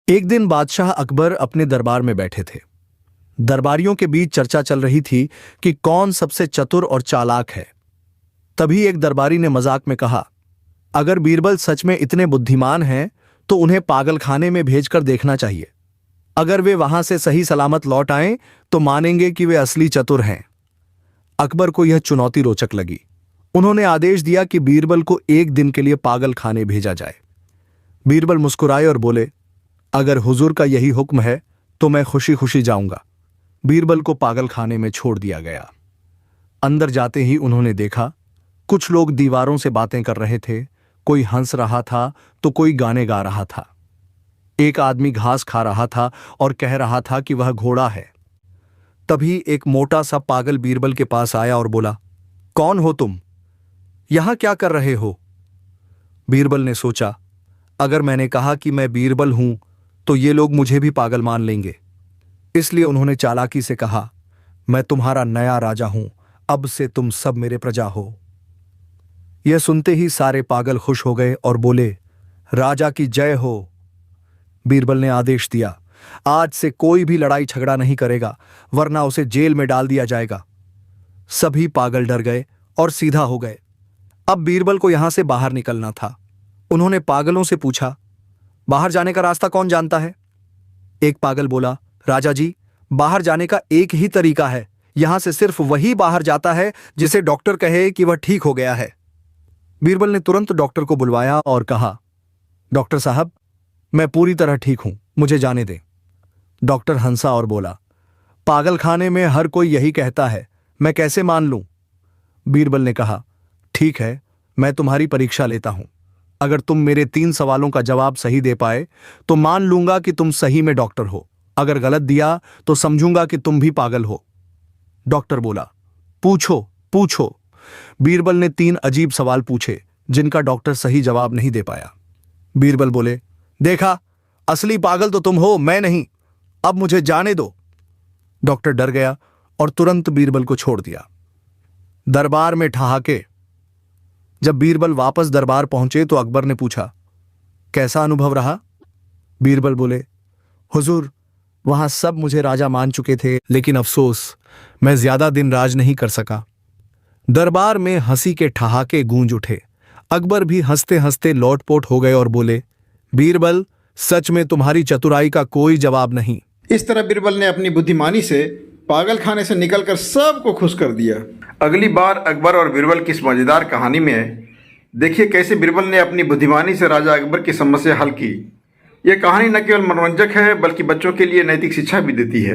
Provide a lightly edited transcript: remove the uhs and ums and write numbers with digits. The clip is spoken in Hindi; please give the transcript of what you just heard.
एक दिन बादशाह अकबर अपने दरबार में बैठे थे। दरबारियों के बीच चर्चा चल रही थी कि कौन सबसे चतुर और चालाक है। तभी एक दरबारी ने मजाक में कहा, अगर बीरबल सच में इतने बुद्धिमान हैं तो उन्हें पागलखाने में भेजकर देखना चाहिए। अगर वे वहां से सही सलामत लौट आएं तो मानेंगे कि वे असली चतुर हैं। अकबर को यह चुनौती रोचक लगी। उन्होंने आदेश दिया कि बीरबल को एक दिन के लिए पागलखाने भेजा जाए। बीरबल मुस्कुराए और बोले, अगर हुजूर का यही हुक्म है तो मैं खुशी खुशी जाऊंगा। बीरबल को पागलखाने में छोड़ दिया गया। अंदर जाते ही उन्होंने देखा, कुछ लोग दीवारों से बातें कर रहे थे, कोई हंस रहा था तो कोई गाने गा रहा था। एक आदमी घास खा रहा था और कह रहा था कि वह घोड़ा है। तभी एक मोटा सा पागल बीरबल के पास आया और बोला, कौन हो तुम? यहां क्या कर रहे हो? बीरबल ने सोचा, अगर मैंने कहा कि मैं बीरबल हूं तो ये लोग मुझे भी पागल मान लेंगे। इसलिए उन्होंने चालाकी से कहा, मैं तुम्हारा नया राजा हूं, अब से तुम सब मेरे प्रजा हो। यह सुनते ही सारे पागल खुश हो गए और बोले, राजा की जय हो। बीरबल ने आदेश दिया, आज से कोई भी लड़ाई झगड़ा नहीं करेगा, वरना उसे जेल में डाल दिया जाएगा। सभी पागल डर गए और सीधा हो गए। अब बीरबल को यहां से बाहर निकलना था। उन्होंने पागलों से पूछा, बाहर जाने का रास्ता कौन जानता है? एक पागल बोला, राजा जी, बाहर जाने का एक ही तरीका है। यहां से सिर्फ वही बाहर जाता है जिसे डॉक्टर कहे कि वह ठीक हो गया है। बीरबल ने तुरंत डॉक्टर को बुलवाया और कहा, डॉक्टर साहब, मैं पूरी तरह ठीक हूं, मुझे जाने दें। डॉक्टर हंसा और बोला, पागलखाने में हर कोई यही कहता है, मैं कैसे मान लूं? बीरबल ने कहा, ठीक है, मैं तुम्हारी परीक्षा लेता हूं। अगर तुम मेरे 3 सवालों का जवाब सही दे पाए तो मान लूंगा कि तुम सही में डॉक्टर हो। अगर गलत दिया तो समझूंगा कि तुम भी पागल हो। डॉक्टर बोला, पूछो पूछो। बीरबल ने 3 अजीब सवाल पूछे जिनका डॉक्टर सही जवाब नहीं दे पाया। बीरबल बोले, देखा, असली पागल तो तुम हो, मैं नहीं। अब मुझे जाने दो। डॉक्टर डर गया और तुरंत बीरबल को छोड़ दिया। दरबार में ठहाके। जब बीरबल वापस दरबार पहुंचे तो अकबर ने पूछा, कैसा अनुभव रहा? बीरबल बोले, हुजूर, वहां सब मुझे राजा मान चुके थे, लेकिन अफसोस, मैं ज्यादा दिन राज नहीं कर सका। दरबार में हंसी के ठहाके गूंज उठे। अकबर भी हंसते हंसते लोटपोट हो गए और बोले, बीरबल, सच में तुम्हारी चतुराई का कोई जवाब नहीं। इस तरह बीरबल ने अपनी बुद्धिमानी से पागलखाने से निकलकर सबको खुश कर दिया। अगली बार अकबर और बीरबल की इस मजेदार कहानी में देखिए कैसे बीरबल ने अपनी बुद्धिमानी से राजा अकबर की समस्या हल की। यह कहानी न केवल मनोरंजक है बल्कि बच्चों के लिए नैतिक शिक्षा भी देती है।